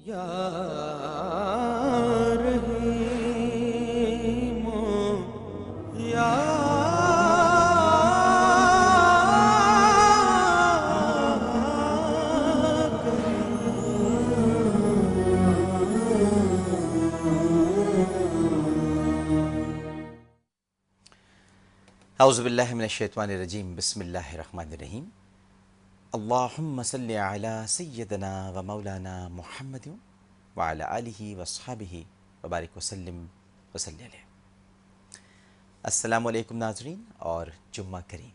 یا رحیم یا اعوذ باللہ من الشیطان الرجیم بسم اللہ الرحمن الرحیم اللہم صلی علی سیدنا و مولانا محمد وعلی آلہ واصحابہ وبارک وسلم وصلی علیہ۔ السلام علیکم ناظرین اور جمعہ کریم۔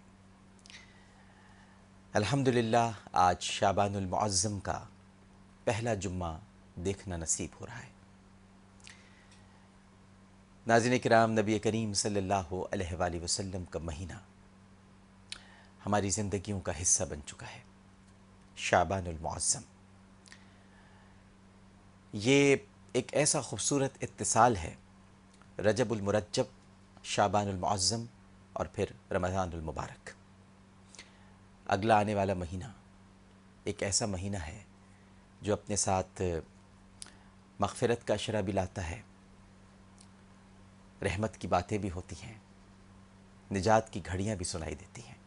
الحمدللہ آج شعبان المعظم کا پہلا جمعہ دیکھنا نصیب ہو رہا ہے۔ ناظرین کرام، نبی کریم صلی اللہ علیہ وآلہ وسلم کا مہینہ ہماری زندگیوں کا حصہ بن چکا ہے، شعبان المعظم۔ یہ ایک ایسا خوبصورت اتصال ہے، رجب المرجب، شعبان المعظم اور پھر رمضان المبارک۔ اگلا آنے والا مہینہ ایک ایسا مہینہ ہے جو اپنے ساتھ مغفرت کا اشرہ بھی لاتا ہے، رحمت کی باتیں بھی ہوتی ہیں، نجات کی گھڑیاں بھی سنائی دیتی ہیں،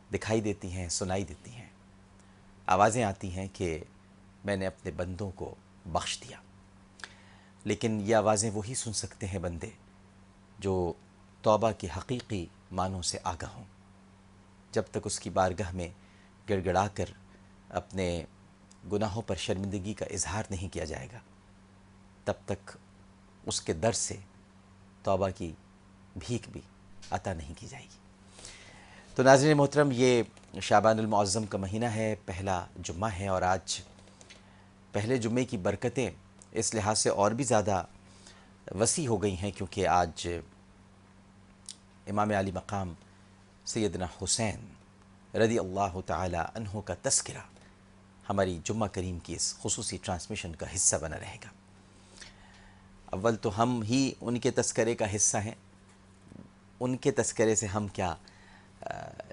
دکھائی دیتی ہیں، سنائی دیتی ہیں، آوازیں آتی ہیں کہ میں نے اپنے بندوں کو بخش دیا۔ لیکن یہ آوازیں وہی سن سکتے ہیں بندے جو توبہ کی حقیقی معنوں سے آگاہ ہوں۔ جب تک اس کی بارگاہ میں گڑ گڑا کر اپنے گناہوں پر شرمندگی کا اظہار نہیں کیا جائے گا، تب تک اس کے در سے توبہ کی بھیک بھی عطا نہیں کی جائے گی۔ تو ناظرین محترم، یہ شعبان المعظم کا مہینہ ہے، پہلا جمعہ ہے، اور آج پہلے جمعے کی برکتیں اس لحاظ سے اور بھی زیادہ وسیع ہو گئی ہیں کیونکہ آج امام علی مقام سیدنا حسین رضی اللہ تعالی عنہ کا تذکرہ ہماری جمعہ کریم کی اس خصوصی ٹرانسمیشن کا حصہ بنا رہے گا۔ اول تو ہم ہی ان کے تذکرے کا حصہ ہیں، ان کے تذکرے سے ہم کیا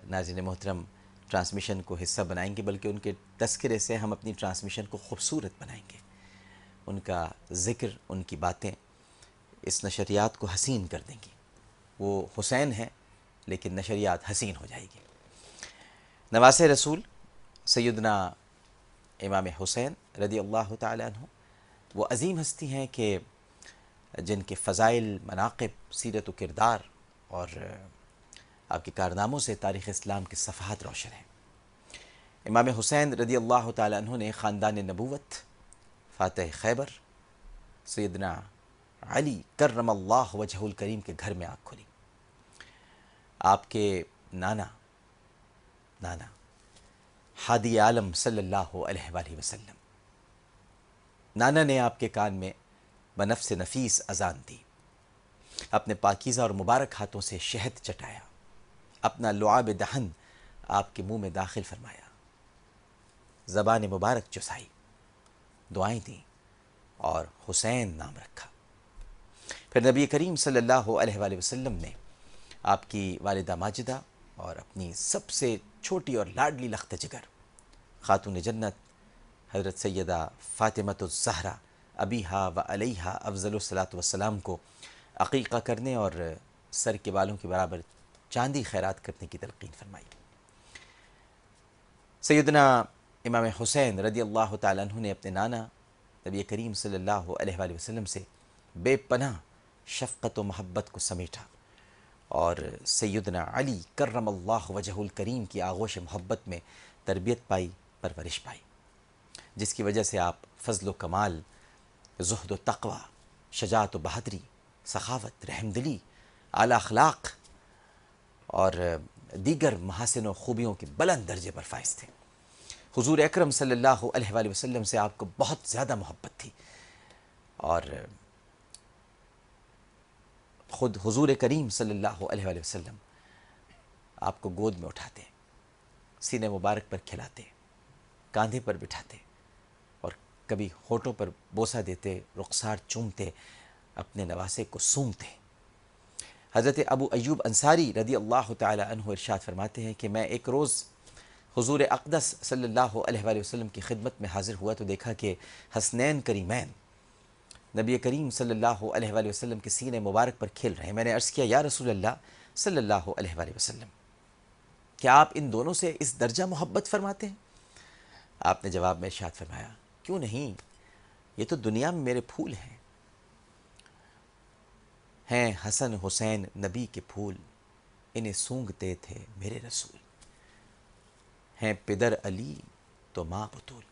ناظرین محترم ٹرانسمیشن کو حصہ بنائیں گے، بلکہ ان کے تذکرے سے ہم اپنی ٹرانسمیشن کو خوبصورت بنائیں گے۔ ان کا ذکر، ان کی باتیں اس نشریات کو حسین کر دیں گی۔ وہ حسین ہیں لیکن نشریات حسین ہو جائے گی۔ نواسہ رسول سیدنا امام حسین رضی اللہ تعالی عنہ وہ عظیم ہستی ہیں کہ جن کے فضائل، مناقب، سیرت و کردار اور آپ کے کارناموں سے تاریخ اسلام کے صفحات روشن ہیں۔ امام حسین رضی اللہ تعالی عنہ نے خاندان نبوت، فاتح خیبر سیدنا علی کرم اللہ وجہ الکریم کے گھر میں آنکھ کھلی۔ آپ کے نانا ہادی عالم صلی اللہ علیہ وآلہ وسلم، نانا نے آپ کے کان میں بنفس نفیس اذان دی، اپنے پاکیزہ اور مبارک ہاتھوں سے شہد چٹایا، اپنا لعاب دہن آپ کے منہ میں داخل فرمایا، زبان مبارک چسائی، دعائیں دیں اور حسین نام رکھا۔ پھر نبی کریم صلی اللہ علیہ وآلہ وسلم نے آپ کی والدہ ماجدہ اور اپنی سب سے چھوٹی اور لاڈلی لخت جگر خاتون جنت حضرت سیدہ فاطمۃ الزہرا ابیہا و علیہا افضل الصلاۃ والسلام کو عقیقہ کرنے اور سر کے بالوں کے برابر چاندی خیرات کرنے کی تلقین فرمائی۔ سیدنا امام حسین رضی اللہ تعالیٰ عنہ نے اپنے نانا نبی کریم صلی اللہ علیہ وآلہ وسلم سے بے پناہ شفقت و محبت کو سمیٹا اور سیدنا علی کرم اللہ وجہ الکریم کی آغوش محبت میں تربیت پائی، پرورش پائی، جس کی وجہ سے آپ فضل و کمال، زہد و تقوی، شجاعت و بہادری، سخاوت، رحمدلی، اعلی اخلاق اور دیگر محاسن و خوبیوں کے بلند درجے پر فائز تھے۔ حضور اکرم صلی اللہ علیہ وآلہ وسلم سے آپ کو بہت زیادہ محبت تھی، اور خود حضور کریم صلی اللہ علیہ وآلہ وسلم آپ کو گود میں اٹھاتے، سینے مبارک پر کھلاتے، کاندھے پر بٹھاتے اور کبھی ہونٹوں پر بوسہ دیتے، رخسار چومتے، اپنے نواسے کو سونگتے۔ حضرت ابو ایوب انصاری رضی اللہ تعالی عنہ ارشاد فرماتے ہیں کہ میں ایک روز حضور اقدس صلی اللہ علیہ وآلہ وسلم کی خدمت میں حاضر ہوا تو دیکھا کہ حسنین کریمین نبی کریم صلی اللہ علیہ وآلہ وسلم کے سینے مبارک پر کھیل رہے ہیں۔ میں نے عرض کیا یا رسول اللہ صلی اللہ علیہ وآلہ وسلم، کیا آپ ان دونوں سے اس درجہ محبت فرماتے ہیں؟ آپ نے جواب میں ارشاد فرمایا کیوں نہیں، یہ تو دنیا میں میرے پھول ہیں حسن حسین نبی کے پھول، انہیں سونگتے تھے میرے رسول، ہیں پدر علی تو ماں بطول۔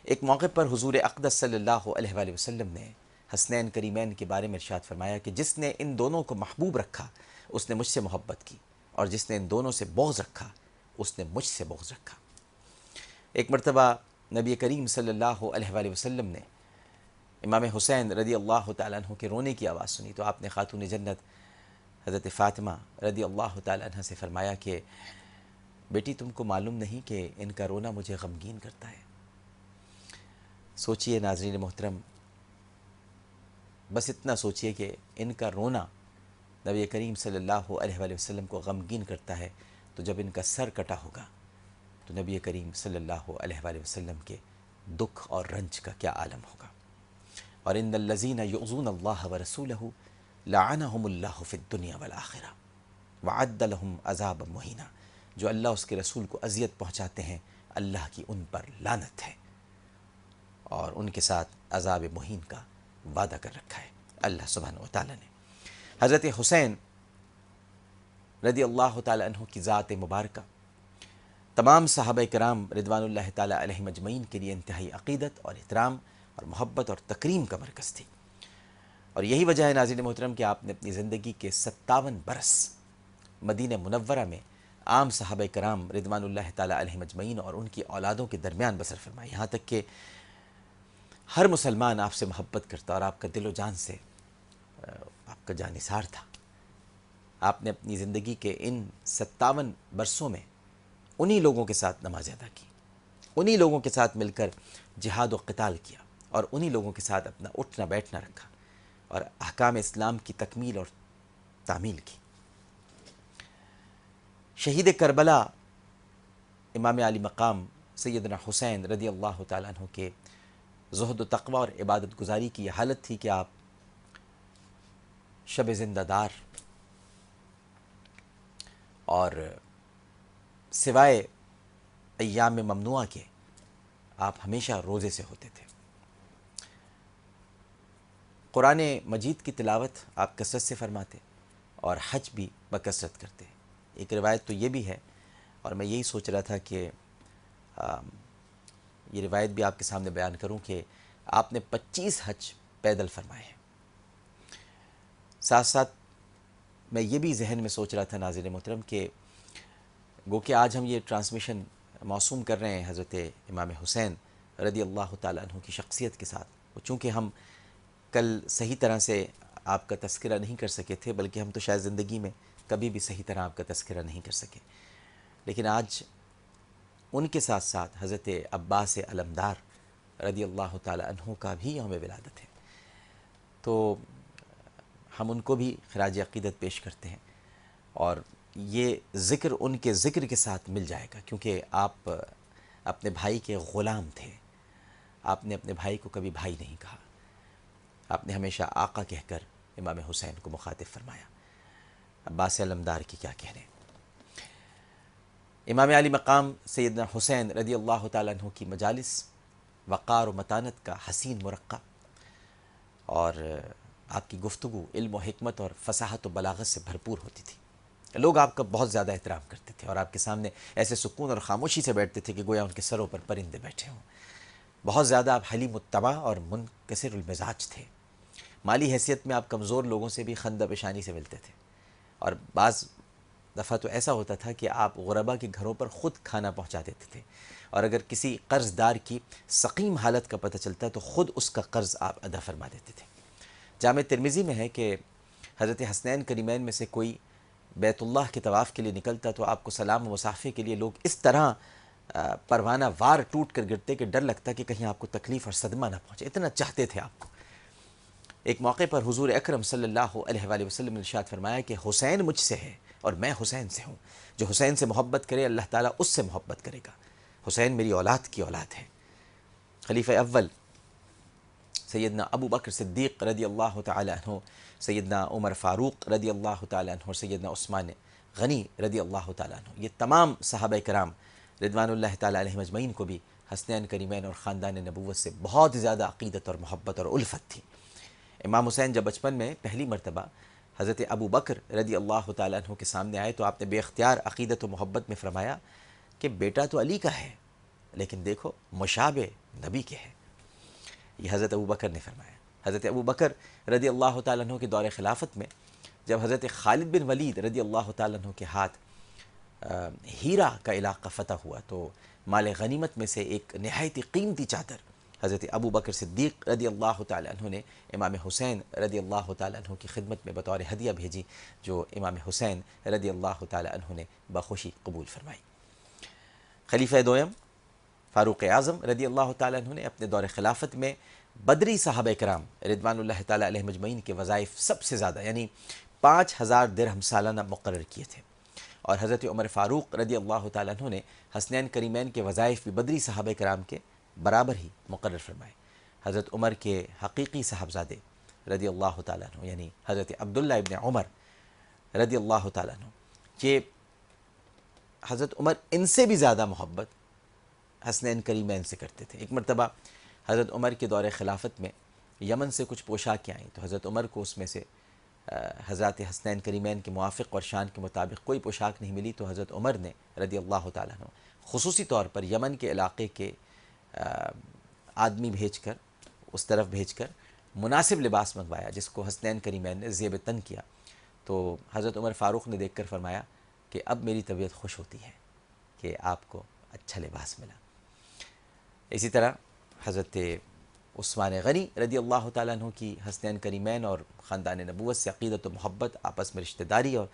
ایک موقع پر حضور اقدس صلی اللہ علیہ وآلہ وسلم نے حسنین کریمین کے بارے میں ارشاد فرمایا کہ جس نے ان دونوں کو محبوب رکھا اس نے مجھ سے محبت کی، اور جس نے ان دونوں سے بغض رکھا اس نے مجھ سے بغض رکھا۔ ایک مرتبہ نبی کریم صلی اللہ علیہ وآلہ وسلم نے امام حسین رضی اللہ تعالیٰ عنہ کے رونے کی آواز سنی تو آپ نے خاتون جنت حضرت فاطمہ رضی اللہ تعالیٰ عنہ سے فرمایا کہ بیٹی تم کو معلوم نہیں کہ ان کا رونا مجھے غمگین کرتا ہے۔ سوچئے ناظرین محترم، بس اتنا سوچئے کہ ان کا رونا نبی کریم صلی اللہ علیہ وآلہ وسلم کو غمگین کرتا ہے، تو جب ان کا سر کٹا ہوگا تو نبی کریم صلی اللہ علیہ وآلہ وسلم کے دکھ اور رنج کا کیا عالم ہوگا۔ اور ان الذین یؤذون اللہ ورسولہ لعنہم اللہ فی الدنیا والآخرہ وعد لہم عذابا مہینا، جو اللہ اس کے رسول کو اذیت پہنچاتے ہیں اللہ کی ان پر لعنت ہے اور ان کے ساتھ عذاب مہین کا وعدہ کر رکھا ہے اللہ سبحانہ و تعالیٰ نے۔ حضرت حسین رضی اللہ تعالیٰ عنہ کی ذات مبارکہ تمام صحابہ کرام رضوان اللہ تعالیٰ علیہم اجمعین کے لیے انتہائی عقیدت اور احترام اور محبت اور تکریم کا مرکز تھی، اور یہی وجہ ہے ناظرین محترم کہ آپ نے اپنی زندگی کے 57 برس مدینہ منورہ میں عام صحابہ کرام رضوان اللہ تعالیٰ علیہم اجمعین اور ان کی اولادوں کے درمیان بسر فرمائی، یہاں تک کہ ہر مسلمان آپ سے محبت کرتا اور آپ کا دل و جان سے آپ کا جانثار تھا۔ آپ نے اپنی زندگی کے ان 57 برسوں میں انہی لوگوں کے ساتھ نماز ادا کی، انہی لوگوں کے ساتھ مل کر جہاد و قتال کیا، اور انہی لوگوں کے ساتھ اپنا اٹھنا بیٹھنا رکھا اور احکام اسلام کی تکمیل اور تعمیل کی۔ شہید کربلا امام علی مقام سیدنا حسین رضی اللہ تعالیٰ عنہ کے زہد و تقوی اور عبادت گزاری کی یہ حالت تھی کہ آپ شب زندہ دار اور سوائے ایام ممنوعہ کے آپ ہمیشہ روزے سے ہوتے تھے۔ قرآن مجید کی تلاوت آپ کثرت سے فرماتے اور حج بھی بکثرت کرتے۔ ایک روایت تو یہ بھی ہے، اور میں یہی سوچ رہا تھا کہ یہ روایت بھی آپ کے سامنے بیان کروں کہ آپ نے 25 حج پیدل فرمائے ہیں۔ ساتھ ساتھ میں یہ بھی ذہن میں سوچ رہا تھا ناظرین محترم کہ گو کہ آج ہم یہ ٹرانسمیشن موسوم کر رہے ہیں حضرت امام حسین رضی اللہ تعالیٰ عنہ کی شخصیت کے ساتھ، چونکہ ہم کل صحیح طرح سے آپ کا تذکرہ نہیں کر سکے تھے، بلکہ ہم تو شاید زندگی میں کبھی بھی صحیح طرح آپ کا تذکرہ نہیں کر سکے، لیکن آج ان کے ساتھ ساتھ حضرت عباس علمدار رضی اللہ تعالیٰ عنہ کا بھی یوم ولادت ہے، تو ہم ان کو بھی خراج عقیدت پیش کرتے ہیں، اور یہ ذکر ان کے ذکر کے ساتھ مل جائے گا، کیونکہ آپ اپنے بھائی کے غلام تھے۔ آپ نے اپنے بھائی کو کبھی بھائی نہیں کہا، آپ نے ہمیشہ آقا کہہ کر امام حسین کو مخاطب فرمایا۔ عباس علمدار کی کیا کہنے۔ امام علی مقام سیدنا حسین رضی اللہ تعالیٰ عنہ کی مجالس وقار و متانت کا حسین مرقع، اور آپ کی گفتگو علم و حکمت اور فصاحت و بلاغت سے بھرپور ہوتی تھی۔ لوگ آپ کا بہت زیادہ احترام کرتے تھے اور آپ کے سامنے ایسے سکون اور خاموشی سے بیٹھتے تھے کہ گویا ان کے سروں پر پرندے بیٹھے ہوں۔ بہت زیادہ آپ حلیم الطبع اور منکسر المزاج تھے۔ مالی حیثیت میں آپ کمزور لوگوں سے بھی خندہ پیشانی سے ملتے تھے، اور بعض دفعہ تو ایسا ہوتا تھا کہ آپ غربا کے گھروں پر خود کھانا پہنچا دیتے تھے، اور اگر کسی قرض دار کی سقیم حالت کا پتہ چلتا تو خود اس کا قرض آپ ادا فرما دیتے تھے۔ جامع ترمذی میں ہے کہ حضرت حسنین کریمین میں سے کوئی بیت اللہ کے طواف کے لیے نکلتا تو آپ کو سلام و مصافحے کے لیے لوگ اس طرح پروانہ وار ٹوٹ کر گرتے کہ ڈر لگتا کہ کہیں آپ کو تکلیف اور صدمہ نہ پہنچے، اتنا چاہتے تھے آپ کو۔ ایک موقع پر حضور اکرم صلی اللہ علیہ وآلہ وسلم نے ارشاد فرمایا کہ حسین مجھ سے ہے اور میں حسین سے ہوں. جو حسین سے محبت کرے اللہ تعالیٰ اس سے محبت کرے گا. حسین میری اولاد کی اولاد ہے. خلیفہ اول سیدنا ابو بکر صدیق رضی اللہ تعالیٰ عنہ، سیدنا عمر فاروق رضی اللہ تعالیٰ عنہ اور سیدنا عثمان غنی رضی اللہ تعالیٰ عنہ، یہ تمام صحابہ کرام رضوان اللہ تعالیٰ علیہ مجمعین کو بھی حسنین کریمین اور خاندان نبوت سے بہت زیادہ عقیدت اور محبت اور الفت تھی. امام حسین جب بچپن میں پہلی مرتبہ حضرت ابو بکر رضی اللہ تعالیٰ عنہ کے سامنے آئے تو آپ نے بے اختیار عقیدت و محبت میں فرمایا کہ بیٹا تو علی کا ہے لیکن دیکھو مشابہ نبی کے ہے. یہ حضرت ابو بکر نے فرمایا. حضرت ابو بکر رضی اللہ تعالیٰ عنہ کے دور خلافت میں جب حضرت خالد بن ولید رضی اللہ تعالیٰ عنہ کے ہاتھ ہیرا کا علاقہ فتح ہوا تو مال غنیمت میں سے ایک نہایت قیمتی چادر حضرت ابو بکر صدیق رضی اللہ تعالیٰ عنہ نے امام حسین رضی اللہ تعالیٰ عنہ کی خدمت میں بطور ہدیہ بھیجی، جو امام حسین رضی اللہ تعالیٰ عنہ نے بخوشی قبول فرمائی. خلیفہ دوم فاروق اعظم رضی اللہ تعالیٰ عنہ نے اپنے دور خلافت میں بدری صحابہ کرام رضوان اللہ تعالیٰ علیہ مجمعین کے وظائف سب سے زیادہ یعنی 5000 درہم سالانہ مقرر کیے تھے، اور حضرت عمر فاروق رضی اللہ تعالیٰ عنہ نے حسنین کریمین کے وظائف بھی بدری صحابہ کرام کے برابر ہی مقرر فرمائے. حضرت عمر کے حقیقی صاحبزادے رضی اللہ تعالیٰ عنہ یعنی حضرت عبداللہ ابن عمر رضی اللہ تعالیٰ عنہ، کہ حضرت عمر ان سے بھی زیادہ محبت حسنین کریمین سے کرتے تھے. ایک مرتبہ حضرت عمر کے دور خلافت میں یمن سے کچھ پوشاکیں آئیں تو حضرت عمر کو اس میں سے حضرت حسنین کریمین کے موافق اور شان کے مطابق کوئی پوشاک نہیں ملی تو حضرت عمر نے رضی اللہ تعالیٰ عنہ خصوصی طور پر یمن کے علاقے کے آدمی بھیج کر اس طرف بھیج کر مناسب لباس منگوایا جس کو حسنین کریمین نے زیب تن کیا. تو حضرت عمر فاروق نے دیکھ کر فرمایا کہ اب میری طبیعت خوش ہوتی ہے کہ آپ کو اچھا لباس ملا. اسی طرح حضرت عثمان غنی رضی اللہ تعالیٰ عنہ کی حسنین کریمین اور خاندان نبوت سے عقیدت و محبت، آپس میں رشتہ داری اور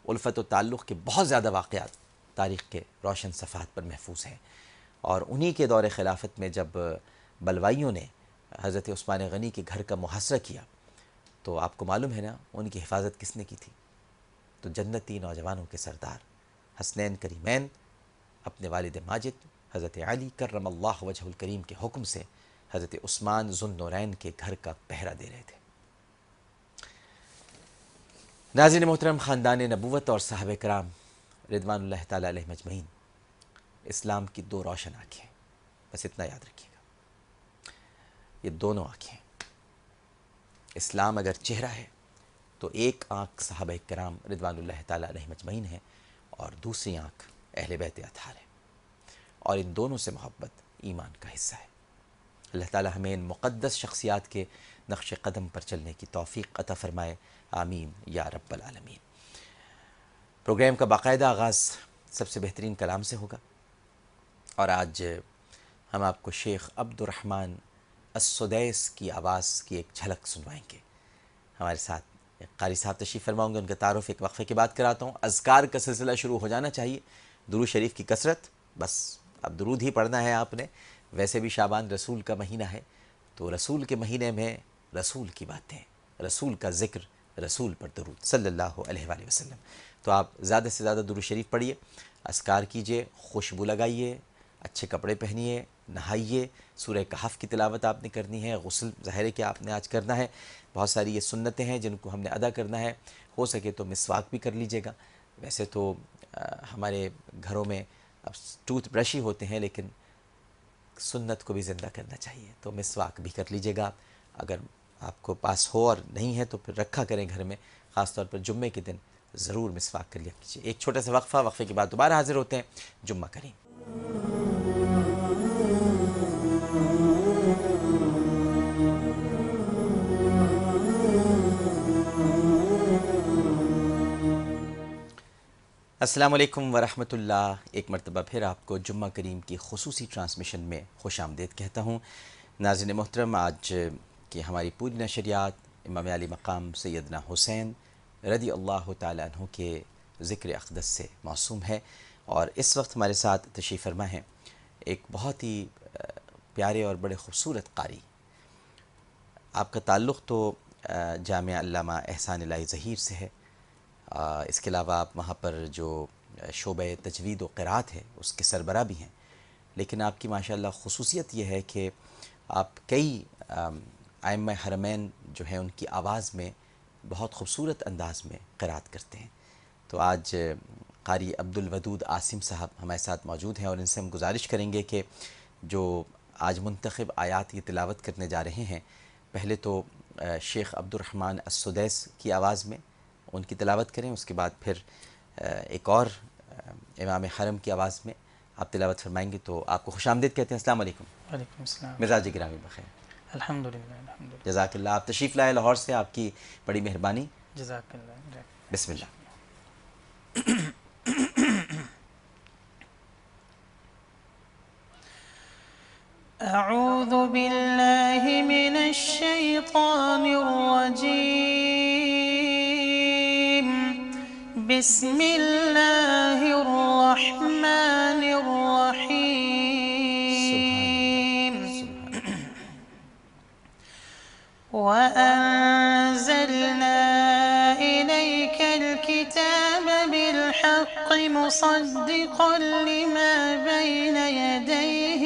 الفت و تعلق کے بہت زیادہ واقعات تاریخ کے روشن صفحات پر محفوظ ہیں. اور انہی کے دور خلافت میں جب بلوائیوں نے حضرت عثمان غنی کے گھر کا محاصرہ کیا تو آپ کو معلوم ہے نا ان کی حفاظت کس نے کی تھی؟ تو جنتی نوجوانوں کے سردار حسنین کریمین اپنے والد ماجد حضرت علی کرم اللہ وجہ الکریم کے حکم سے حضرت عثمان ذو النورین کے گھر کا پہرا دے رہے تھے. ناظرین محترم، خاندان نبوت اور صحابہ کرام رضوان اللہ تعالیٰ علیہ مجمعین اسلام کی دو روشن آنکھیں، بس اتنا یاد رکھیے گا. یہ دونوں آنکھیں، اسلام اگر چہرہ ہے تو ایک آنکھ صحابہ کرام رضوان اللہ تعالیٰ علیہ مجمعین ہے اور دوسری آنکھ اہل بیت اطہار ہے، اور ان دونوں سے محبت ایمان کا حصہ ہے. اللہ تعالیٰ ہمیں ان مقدس شخصیات کے نقش قدم پر چلنے کی توفیق عطا فرمائے، آمین یا رب العالمین. پروگرام کا باقاعدہ آغاز سب سے بہترین کلام سے ہوگا، اور آج ہم آپ کو شیخ عبد الرحمن السدیس کی آواز کی ایک جھلک سنوائیں گے. ہمارے ساتھ قاری صاحب تشریف فرماؤں گے، ان کا تعارف ایک وقفے کے بعد کراتا ہوں. اذکار کا سلسلہ شروع ہو جانا چاہیے، درود شریف کی کثرت، بس اب درود ہی پڑھنا ہے آپ نے. ویسے بھی شعبان رسول کا مہینہ ہے تو رسول کے مہینے میں رسول کی باتیں، رسول کا ذکر، رسول پر درود صلی اللہ علیہ وآلہ وسلم. تو آپ زیادہ سے زیادہ درود شریف پڑھیے، اذکار کیجئے، خوشبو لگائیے، اچھے کپڑے پہنیے، نہائیے. سورہ کہف کی تلاوت آپ نے کرنی ہے، غسل ظاہر ہے کہ آپ نے آج کرنا ہے. بہت ساری یہ سنتیں ہیں جن کو ہم نے ادا کرنا ہے. ہو سکے تو مسواک بھی کر لیجیے گا. ویسے تو ہمارے گھروں میں اب ٹوتھ برش ہی ہوتے ہیں، لیکن سنت کو بھی زندہ کرنا چاہیے، تو مسواک بھی کر لیجیے گا. اگر آپ کو پاس ہو اور نہیں ہے تو پھر رکھا کریں گھر میں، خاص طور پر جمعے کے دن ضرور مسواک کر لیا کیجیے. ایک چھوٹا سا وقفہ، وقفے کے بعد دوبارہ حاضر ہوتے ہیں. جمعہ کریم. السلام علیکم ورحمۃ اللہ. ایک مرتبہ پھر آپ کو جمعہ کریم کی خصوصی ٹرانسمیشن میں خوش آمدید کہتا ہوں. ناظرین محترم، آج کی ہماری پوری نشریات امام علی مقام سیدنا حسین رضی اللہ تعالیٰ عنہ کے ذکر اقدس سے موسوم ہے، اور اس وقت ہمارے ساتھ تشریف فرما ہیں ایک بہت ہی پیارے اور بڑے خوبصورت قاری. آپ کا تعلق تو جامعہ علامہ احسان الہی ظہیر سے ہے، اس کے علاوہ آپ وہاں پر جو شعبہ تجوید و قرات ہے اس کے سربراہ بھی ہیں، لیکن آپ کی ماشاءاللہ خصوصیت یہ ہے کہ آپ کئی ائمہ حرمین جو ہیں ان کی آواز میں بہت خوبصورت انداز میں قرات کرتے ہیں۔ تو آج قاری عبدالودود عاصم صاحب ہمارے ساتھ موجود ہیں، اور ان سے ہم گزارش کریں گے کہ جو آج منتخب آیات کی تلاوت کرنے جا رہے ہیں، پہلے تو شیخ عبدالرحمن السدیس کی آواز میں ان کی تلاوت کریں، اس کے بعد پھر ایک اور امام حرم کی آواز میں آپ تلاوت فرمائیں گے۔ تو آپ کو خوش آمدید کہتے ہیں۔ السلام علیکم۔ وعلیکم السلام۔ مزاج گرامی بخیر۔ الحمدللہ الحمدللہ۔ جزاک اللہ۔ آپ تشریف لائے لاہور سے، آپ کی بڑی مہربانی۔ جزاک اللہ۔ بسم اللہ۔ اعوذ باللہ من الشیطان الرجیم، بسم اللہ الرحمن الرحیم۔ وَأَنزَلْنَا إِلَيْكَ الْكِتَابَ بِالْحَقِّ مُصَدِّقًا لِمَا بَيْنَ يَدَيْهِ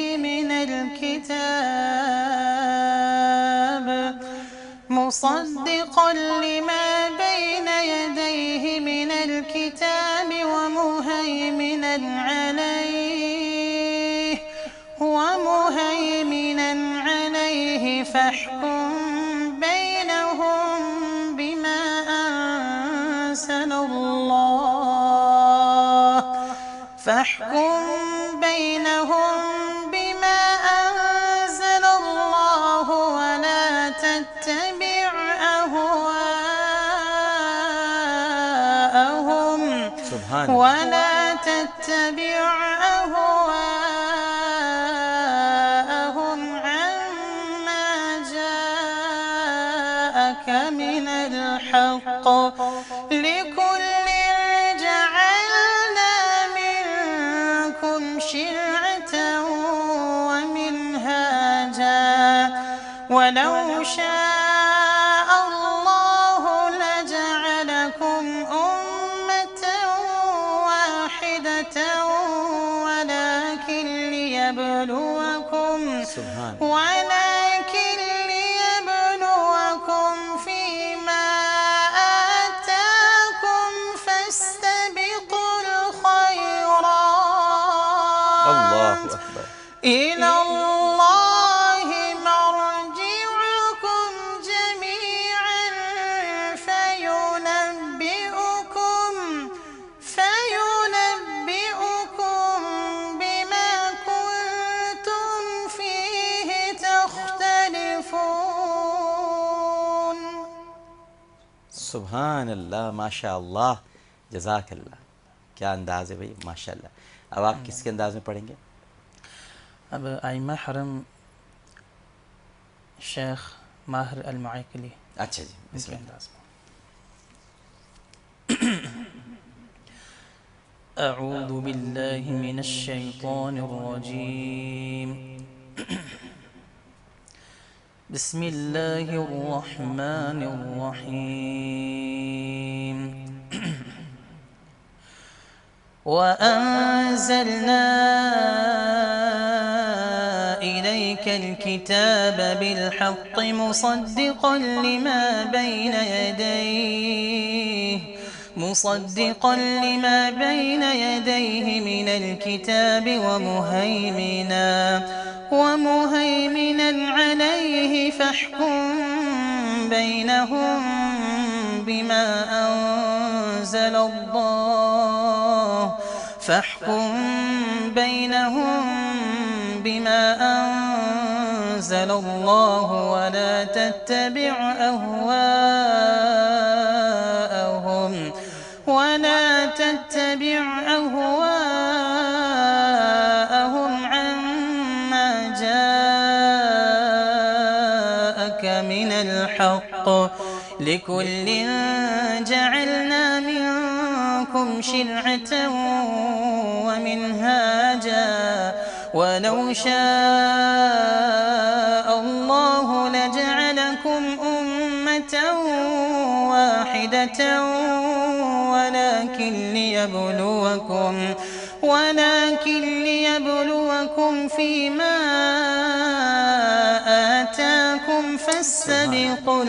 مِنَ الْكِتَابِ وَمُهَيْمِنًا عَلَيْهِ فَاحْكُم بَيْنَهُم بِمَا أَنزَلَ اللَّهُ وَلَا تَتَّبِعْ أهواءهم عما جاءك من الحق، لكل جعلنا منكم شرعة ومنهاجا، ولو شاء الله لجعلكم أمة واحدة ولكن ليبلوكم فيما آتاكم، فاستبقوا الخيرات، اللہ اکبر۔ إلى الله مرجعكم جميعا فينبئكم بما كنتم فيه تختلفون۔ سبحان اللہ، ماشاء اللہ، جزاک اللہ۔ کیا انداز ہے بھائی، ماشاء اللہ۔ اب آپ کس کے انداز میں پڑھیں گے؟ اب ائمہ حرم شیخ ماہر المعیقلی اچھا جی، ان بسم کے اللہ۔ انداز میں۔ اعوذ باللہ من الشیطان الرجیم، بسم اللہ الرحمن الرحیم۔ وَأَنزَلْنَا إِلَيْكَ الْكِتَابَ بِالْحَقِّ مُصَدِّقًا لِمَا بَيْنَ يَدَيْهِ مِنَ الْكِتَابِ وَمُهَيْمِنًا عَلَيْهِ فَاحْكُم بَيْنَهُم بِمَا أَنزَلَ اللَّهُ وَلَا تَتَّبِعْ أَهْوَاءَهُمْ عَمَّا جَاءَكَ مِنَ الْحَقِّ، لِكُلٍّ جَعَلْنَا مِنكُمْ شِرْعَةً وَمِنْهَاجًا، وَلَوْ شَاءَ اللَّهُ لَجَعَلَكُمْ أُمَّةً واحدة ولكن ليبلوكم فيما آتاكم فاستبقوا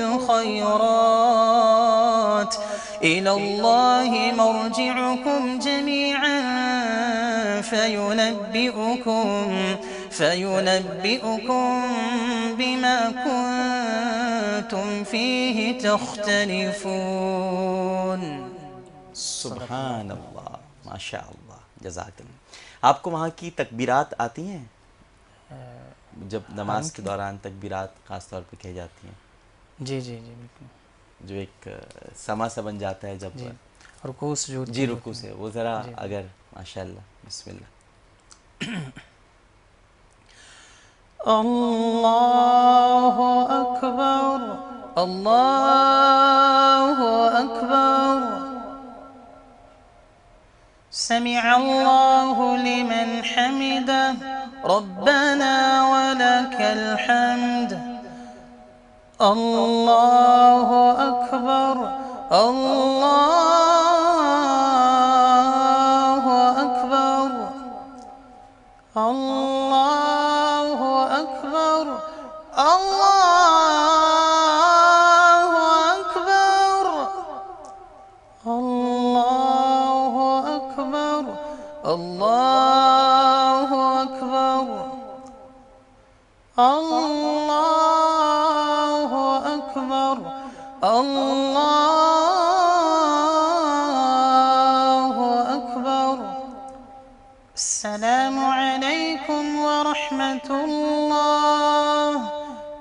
الخيرات إلى الله مرجعكم جميعا فينبئكم بما كنتم فيه تختلفون. سبحان اللہ، ماشاء اللہ، جزاک اللہ. آپ کو وہاں کی تکبیرات آتی ہیں؟ جب نماز کے دوران تکبیرات خاص طور پہ کہی جاتی ہیں؟ جی جی جی بالکل. جو ایک سما سا بن جاتا ہے جب رکوع سجود جی رکوع سے، وہ ذرا اگر ماشاء اللہ. بسم اللہ. اللہ اکبر اللہ اکبر. سمع اللہ لمن حمده ربنا ولك الحمد. اللہ اکبر اللہ اکبر اللہ اکبر اللہ اکبر اللہ اکبر اللہ اکبر اللہ اکبر اللہ اکبر. السلام علیکم ورحمۃ اللہ.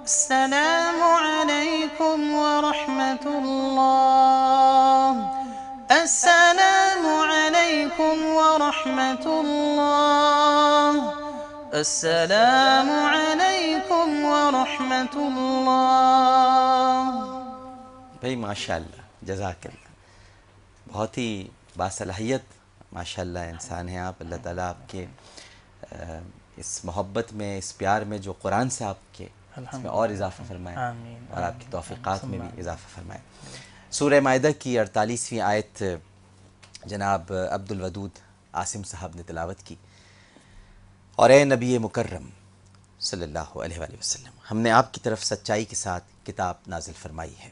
السلام علیکم ورحمۃ اللہ. السلام علیکم ورحمۃ اللہ. السلام علیکم ورحمۃ اللہ. بھائی ماشاء اللہ، جزاک اللہ. بہت ہی باصلاحیت ماشاء اللہ انسان ہیں آپ. اللہ تعالیٰ آپ کے اس محبت میں، اس پیار میں جو قرآن سے آپ کے اس میں اور اضافہ فرمائے اور آپ کی توفیقات میں بھی اضافہ فرمائے. سورہ مائدہ کی 48ویں آیت جناب عبد الودود عاصم صاحب نے تلاوت کی. اور اے نبی مکرم صلی اللہ علیہ وآلہ وسلم، ہم نے آپ کی طرف سچائی کے ساتھ کتاب نازل فرمائی ہے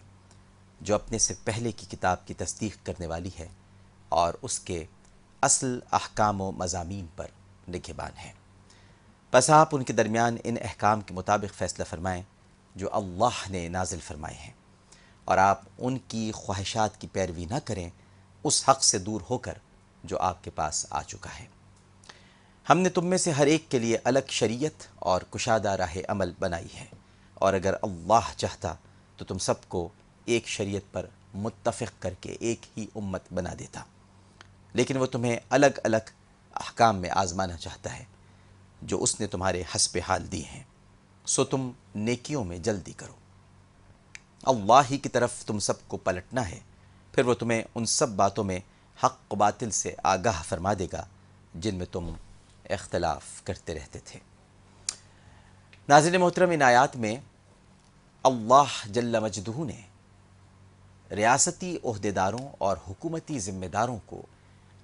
جو اپنے سے پہلے کی کتاب کی تصدیق کرنے والی ہے اور اس کے اصل احکام و مضامین پر نگہبان ہے. پس آپ ان کے درمیان ان احکام کے مطابق فیصلہ فرمائیں جو اللہ نے نازل فرمائے ہیں، اور آپ ان کی خواہشات کی پیروی نہ کریں اس حق سے دور ہو کر جو آپ کے پاس آ چکا ہے. ہم نے تم میں سے ہر ایک کے لیے الگ شریعت اور کشادہ راہ عمل بنائی ہے، اور اگر اللہ چاہتا تو تم سب کو ایک شریعت پر متفق کر کے ایک ہی امت بنا دیتا، لیکن وہ تمہیں الگ الگ احکام میں آزمانا چاہتا ہے جو اس نے تمہارے حسب حال دی ہیں. سو تم نیکیوں میں جلدی کرو. اللہ ہی کی طرف تم سب کو پلٹنا ہے، پھر وہ تمہیں ان سب باتوں میں حق و باطل سے آگاہ فرما دے گا جن میں تم اختلاف کرتے رہتے تھے. ناظرین محترم، ان آیات میں اللہ جل مجدہ نے ریاستی عہدیداروں اور حکومتی ذمہ داروں کو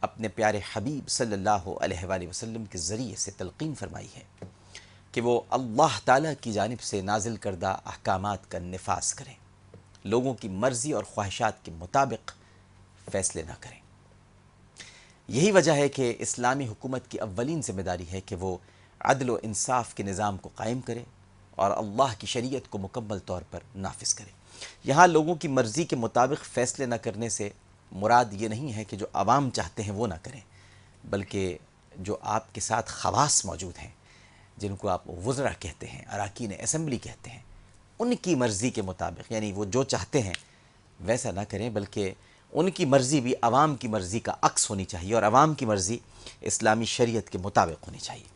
اپنے پیارے حبیب صلی اللہ علیہ وآلہ وسلم کے ذریعے سے تلقین فرمائی ہے کہ وہ اللہ تعالیٰ کی جانب سے نازل کردہ احکامات کا نفاذ کریں، لوگوں کی مرضی اور خواہشات کے مطابق فیصلے نہ کریں. یہی وجہ ہے کہ اسلامی حکومت کی اولین ذمہ داری ہے کہ وہ عدل و انصاف کے نظام کو قائم کرے اور اللہ کی شریعت کو مکمل طور پر نافذ کرے. یہاں لوگوں کی مرضی کے مطابق فیصلے نہ کرنے سے مراد یہ نہیں ہے کہ جو عوام چاہتے ہیں وہ نہ کریں، بلکہ جو آپ کے ساتھ خواص موجود ہیں، جن کو آپ وزراء کہتے ہیں، اراکین اسمبلی کہتے ہیں، ان کی مرضی کے مطابق، یعنی وہ جو چاہتے ہیں ویسا نہ کریں، بلکہ ان کی مرضی بھی عوام کی مرضی کا عکس ہونی چاہیے، اور عوام کی مرضی اسلامی شریعت کے مطابق ہونی چاہیے.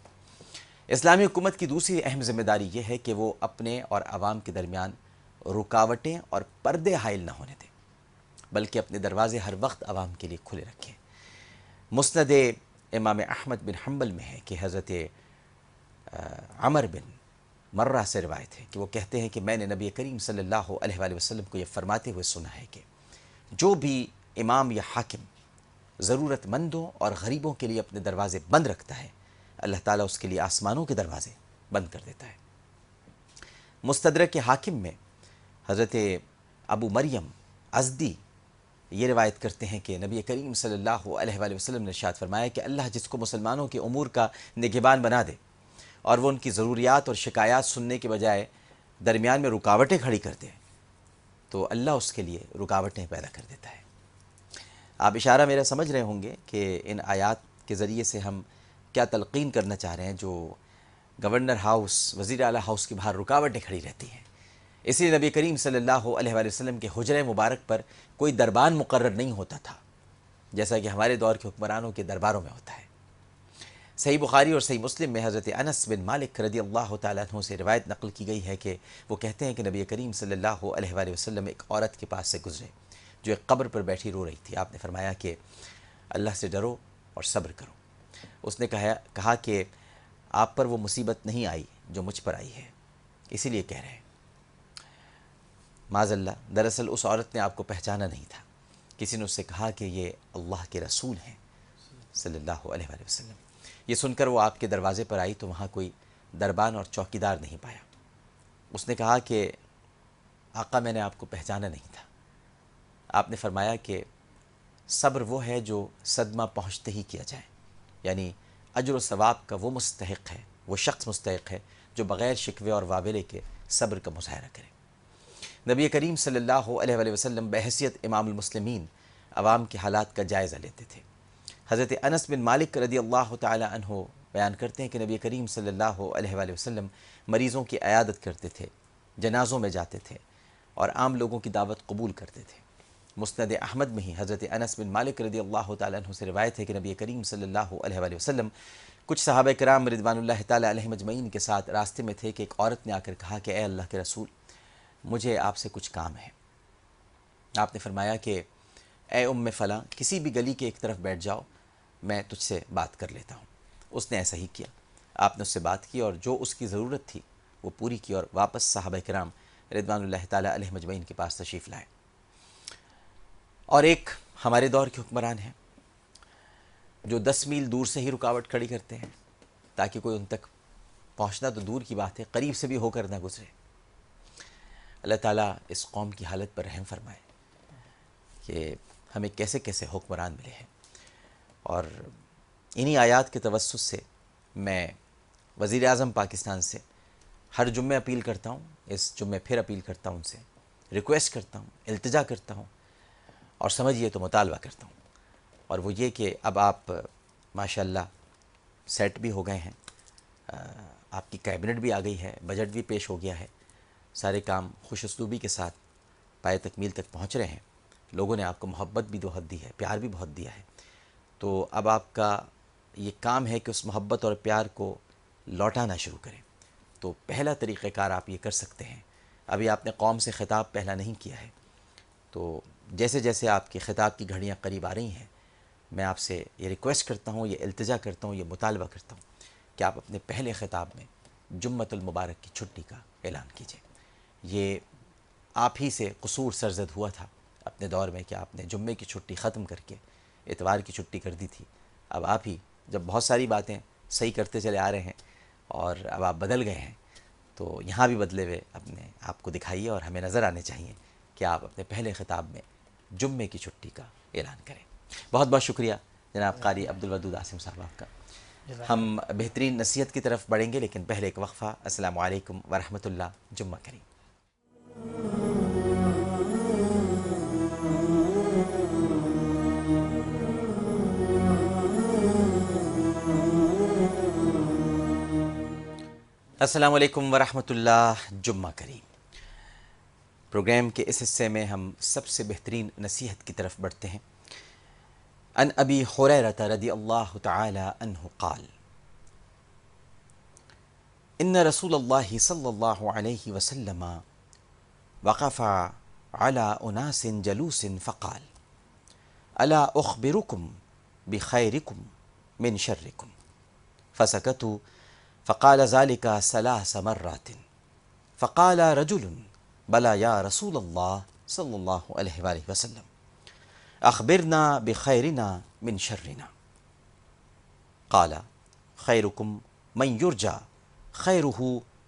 اسلامی حکومت کی دوسری اہم ذمہ داری یہ ہے کہ وہ اپنے اور عوام کے درمیان رکاوٹیں اور پردے حائل نہ ہونے دیں، بلکہ اپنے دروازے ہر وقت عوام کے لیے کھلے رکھیں. مسند امام احمد بن حنبل میں ہے کہ حضرت عمر بن مرہ سے روایت ہے کہ وہ کہتے ہیں کہ میں نے نبی کریم صلی اللہ علیہ وآلہ وسلم کو یہ فرماتے ہوئے سنا ہے کہ جو بھی امام یا حاکم ضرورت مندوں اور غریبوں کے لیے اپنے دروازے بند رکھتا ہے، اللہ تعالیٰ اس کے لیے آسمانوں کے دروازے بند کر دیتا ہے۔ مستدرک حاکم میں حضرت ابو مریم ازدی یہ روایت کرتے ہیں کہ نبی کریم صلی اللہ علیہ وآلہ وسلم نے ارشاد فرمایا کہ اللہ جس کو مسلمانوں کے امور کا نگہبان بنا دے اور وہ ان کی ضروریات اور شکایات سننے کے بجائے درمیان میں رکاوٹیں کھڑی کر دے تو اللہ اس کے لیے رکاوٹیں پیدا کر دیتا ہے۔ آپ اشارہ میرا سمجھ رہے ہوں گے کہ ان آیات کے ذریعے سے ہم کیا تلقین کرنا چاہ رہے ہیں۔ جو گورنر ہاؤس، وزیر اعلیٰ ہاؤس کے باہر رکاوٹیں کھڑی رہتی ہیں، اس لیے نبی کریم صلی اللہ علیہ وآلہ وسلم کے حجرہ مبارک پر کوئی دربان مقرر نہیں ہوتا تھا، جیسا کہ ہمارے دور کے حکمرانوں کے درباروں میں ہوتا ہے۔ صحیح بخاری اور صحیح مسلم میں حضرت انس بن مالک رضی اللہ تعالیٰ عنہ سے روایت نقل کی گئی ہے کہ وہ کہتے ہیں کہ نبی کریم صلی اللہ علیہ وآلہ وسلم ایک عورت کے پاس سے گزرے جو ایک قبر پر بیٹھی رو رہی تھی۔ آپ نے فرمایا کہ اللہ سے ڈرو اور صبر کرو۔ اس نے کہا کہ آپ پر وہ مصیبت نہیں آئی جو مجھ پر آئی ہے، اسی لیے کہہ رہے ہیں۔ معاذ اللہ، دراصل اس عورت نے آپ کو پہچانا نہیں تھا، کسی نے اس سے کہا کہ یہ اللہ کے رسول ہیں صلی اللہ علیہ وآلہ وسلم۔ یہ سن کر وہ آپ کے دروازے پر آئی تو وہاں کوئی دربان اور چوکیدار نہیں پایا۔ اس نے کہا کہ آقا میں نے آپ کو پہچانا نہیں تھا۔ آپ نے فرمایا کہ صبر وہ ہے جو صدمہ پہنچتے ہی کیا جائے، یعنی اجر و ثواب کا وہ مستحق ہے، وہ شخص مستحق ہے جو بغیر شکوے اور واولے کے صبر کا مظاہرہ کرے۔ نبی کریم صلی اللہ علیہ وآلہ وسلم بحیثیت امام المسلمین عوام کے حالات کا جائزہ لیتے تھے۔ حضرت انس بن مالک رضی اللہ تعالی عنہ بیان کرتے ہیں کہ نبی کریم صلی اللہ علیہ وآلہ وسلم مریضوں کی عیادت کرتے تھے، جنازوں میں جاتے تھے اور عام لوگوں کی دعوت قبول کرتے تھے۔ مسند احمد میں ہی حضرت انس بن مالک رضی اللہ تعالی عنہ سے روایت ہے کہ نبی کریم صلی اللہ علیہ وآلہ وسلم کچھ صحابہ کرام رضوان اللہ تعالی علیہم اجمعین کے ساتھ راستے میں تھے کہ ایک عورت نے آ کر کہا کہ اے اللہ کے رسول، مجھے آپ سے کچھ کام ہے۔ آپ نے فرمایا کہ اے ام فلاں، کسی بھی گلی کے ایک طرف بیٹھ جاؤ، میں تجھ سے بات کر لیتا ہوں۔ اس نے ایسا ہی کیا، آپ نے اس سے بات کی اور جو اس کی ضرورت تھی وہ پوری کی اور واپس صحابہ کرام رضوان اللہ تعالی علیہم اجمعین کے پاس تشریف لائے۔ اور ایک ہمارے دور کے حکمران ہیں جو 10 میل دور سے ہی رکاوٹ کھڑی کرتے ہیں تاکہ کوئی ان تک پہنچنا تو دور کی بات ہے، قریب سے بھی ہو کر نہ گزرے۔ اللہ تعالیٰ اس قوم کی حالت پر رحم فرمائے کہ ہمیں کیسے کیسے حکمران ملے ہیں۔ اور انہی آیات کے توسط سے میں وزیر اعظم پاکستان سے ہر جمعے اپیل کرتا ہوں، اس جمعے پھر اپیل کرتا ہوں، ان سے ریکویسٹ کرتا ہوں، التجا کرتا ہوں اور سمجھیے تو مطالبہ کرتا ہوں، اور وہ یہ کہ اب آپ ماشاءاللہ سیٹ بھی ہو گئے ہیں، آپ کی کیبنٹ بھی آ گئی ہے، بجٹ بھی پیش ہو گیا ہے، سارے کام خوش اسلوبی کے ساتھ پائے تکمیل تک پہنچ رہے ہیں، لوگوں نے آپ کو محبت بھی بہت دی ہے، پیار بھی بہت دیا ہے، تو اب آپ کا یہ کام ہے کہ اس محبت اور پیار کو لوٹانا شروع کریں۔ تو پہلا طریقہ کار آپ یہ کر سکتے ہیں، ابھی آپ نے قوم سے خطاب پہلا نہیں کیا ہے، تو جیسے جیسے آپ کی خطاب کی گھڑیاں قریب آ رہی ہیں، میں آپ سے یہ ریکویسٹ کرتا ہوں، یہ التجا کرتا ہوں، یہ مطالبہ کرتا ہوں کہ آپ اپنے پہلے خطاب میں جمعۃ المبارک کی چھٹی کا اعلان کیجیے۔ یہ آپ ہی سے قصور سرزد ہوا تھا اپنے دور میں کہ آپ نے جمعے کی چھٹی ختم کر کے اتوار کی چھٹی کر دی تھی۔ اب آپ ہی جب بہت ساری باتیں صحیح کرتے چلے آ رہے ہیں اور اب آپ بدل گئے ہیں، تو یہاں بھی بدلے ہوئے اپنے آپ کو دکھائیے اور ہمیں نظر آنے چاہیے کہ آپ اپنے پہلے خطاب میں جمعے کی چھٹی کا اعلان کریں۔ بہت بہت شکریہ جناب قاری عبدالودود عاصم صاحب آپ کا۔ ہم بہترین نصیحت کی طرف بڑھیں گے، لیکن پہلے ایک وقفہ۔ السلام علیکم ورحمۃ اللہ، جمعہ کریم۔ السلام علیکم ورحمۃ اللہ، جمعہ کریم۔ پروگرام کے اس حصے میں ہم سب سے بہترین نصیحت کی طرف بڑھتے ہیں۔ عن ابی ہریرہ رضی اللہ تعالی عنہ قال ان رسول اللہ صلی اللہ علیہ وسلم وقف على اناس جلوس فقال الا اخبرکم بخیرکم من شرکم فسکتوا فقال ذلك 3 مرات فقال رجل بلى یا رسول اللہ صلی اللہ علیہ وآلہ وسلم اخبرنا بخیرنا من شرنا قال خیرکم من یرجا خیرہ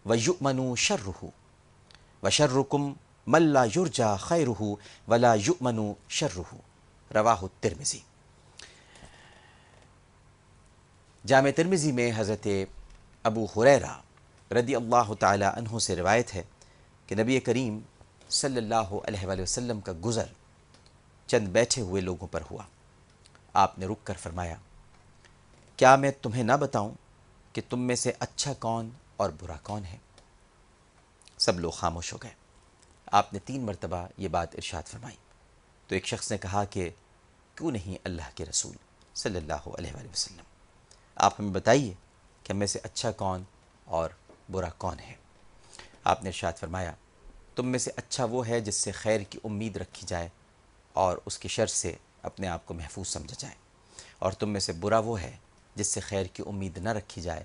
ویؤمن شرہ وشرکم من لا یرجا خیرہ ولا یؤمن شرہ، رواہ الترمذی۔ جامع ترمذی میں حضرت ابو ہریرہ رضی اللہ تعالی عنہ سے روایت ہے کہ نبی کریم صلی اللہ علیہ وآلہ وسلم کا گزر چند بیٹھے ہوئے لوگوں پر ہوا۔ آپ نے رک کر فرمایا، کیا میں تمہیں نہ بتاؤں کہ تم میں سے اچھا کون اور برا کون ہے؟ سب لوگ خاموش ہو گئے۔ آپ نے 3 مرتبہ یہ بات ارشاد فرمائی تو ایک شخص نے کہا کہ کیوں نہیں اللہ کے رسول صلی اللہ علیہ وآلہ وسلم، آپ ہمیں بتائیے کہ ہم میں سے اچھا کون اور برا کون ہے؟ آپ نے ارشاد فرمایا، تم میں سے اچھا وہ ہے جس سے خیر کی امید رکھی جائے اور اس کی شر سے اپنے آپ کو محفوظ سمجھا جائے، اور تم میں سے برا وہ ہے جس سے خیر کی امید نہ رکھی جائے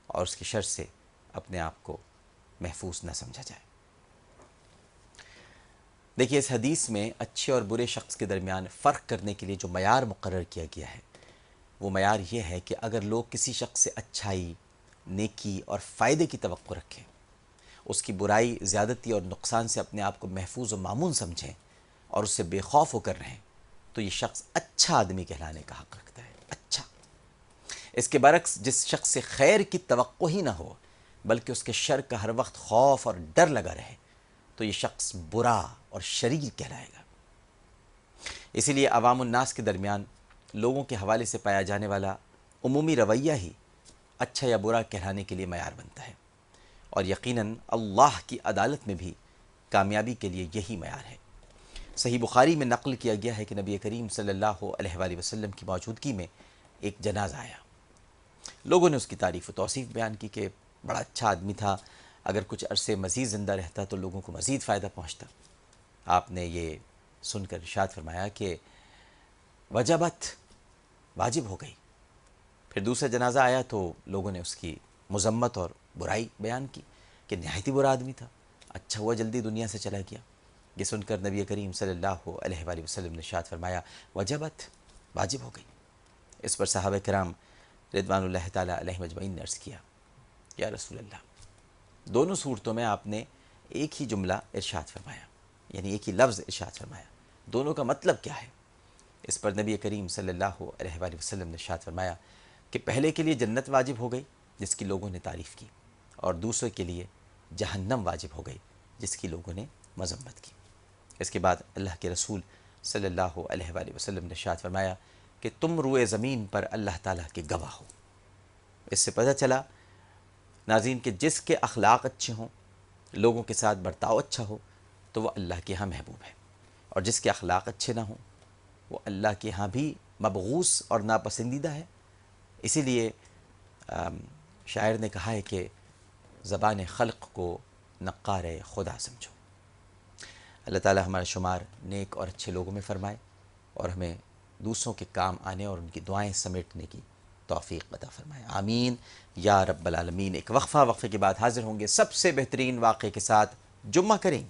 اور اس کی شر سے اپنے آپ کو محفوظ نہ سمجھا جائے۔ دیکھیے، اس حدیث میں اچھے اور برے شخص کے درمیان فرق کرنے کے لیے جو معیار مقرر کیا گیا ہے وہ معیار یہ ہے کہ اگر لوگ کسی شخص سے اچھائی، نیکی اور فائدے کی توقع رکھیں، اس کی برائی، زیادتی اور نقصان سے اپنے آپ کو محفوظ و مامون سمجھیں اور اس سے بے خوف ہو کر رہیں، تو یہ شخص اچھا آدمی کہلانے کا حق رکھتا ہے۔ اچھا۔ اس کے برعکس جس شخص سے خیر کی توقع ہی نہ ہو بلکہ اس کے شر کا ہر وقت خوف اور ڈر لگا رہے، تو یہ شخص برا اور شریر کہلائے گا۔ اسی لیے عوام الناس کے درمیان لوگوں کے حوالے سے پایا جانے والا عمومی رویہ ہی اچھا یا برا کہلانے کے لیے معیار بنتا ہے، اور یقیناً اللہ کی عدالت میں بھی کامیابی کے لیے یہی معیار ہے۔ صحیح بخاری میں نقل کیا گیا ہے کہ نبی کریم صلی اللہ علیہ وآلہ وسلم کی موجودگی میں ایک جنازہ آیا۔ لوگوں نے اس کی تعریف و توصیف بیان کی کہ بڑا اچھا آدمی تھا، اگر کچھ عرصے مزید زندہ رہتا تو لوگوں کو مزید فائدہ پہنچتا۔ آپ نے یہ سن کر ارشاد فرمایا کہ وجبت، واجب ہو گئی۔ پھر دوسرا جنازہ آیا تو لوگوں نے اس کی مذمت اور برائی بیان کی کہ نہایت ہی برا آدمی تھا، اچھا ہوا جلدی دنیا سے چلا گیا۔ یہ سن کر نبی کریم صلی اللہ علیہ وآلہ وسلم نے ارشاد فرمایا، وجبت، واجب ہو گئی۔ اس پر صحابہ کرام رضوان اللہ تعالیٰ علیہ مجمعین نے عرض کیا، یا رسول اللہ، دونوں صورتوں میں آپ نے ایک ہی جملہ ارشاد فرمایا، یعنی ایک ہی لفظ ارشاد فرمایا، دونوں کا مطلب کیا ہے؟ اس پر نبی کریم صلی اللہ علیہ وآلہ وسلم نے ارشاد فرمایا کہ پہلے کے لیے جنت واجب ہو گئی جس کی لوگوں نے تعریف کی، اور دوسرے کے لیے جہنم واجب ہو گئی جس کی لوگوں نے مذمت کی۔ اس کے بعد اللہ کے رسول صلی اللہ علیہ وآلہ وسلم نے ارشاد فرمایا کہ تم روئے زمین پر اللہ تعالیٰ کے گواہ ہو۔ اس سے پتہ چلا ناظرین کہ جس کے اخلاق اچھے ہوں، لوگوں کے ساتھ برتاؤ اچھا ہو، تو وہ اللہ کے ہاں محبوب ہے، اور جس کے اخلاق اچھے نہ ہوں وہ اللہ کے ہاں بھی مبغوث اور ناپسندیدہ ہے۔ اسی لیے شاعر نے کہا ہے کہ زبان خلق کو نقار خدا سمجھو۔ اللہ تعالی ہمارا شمار نیک اور اچھے لوگوں میں فرمائے اور ہمیں دوسروں کے کام آنے اور ان کی دعائیں سمیٹنے کی توفیق عطا فرمائے، آمین یا رب العالمین۔ ایک وقفہ کے بعد حاضر ہوں گے سب سے بہترین واقعے کے ساتھ۔ جمعہ کریم۔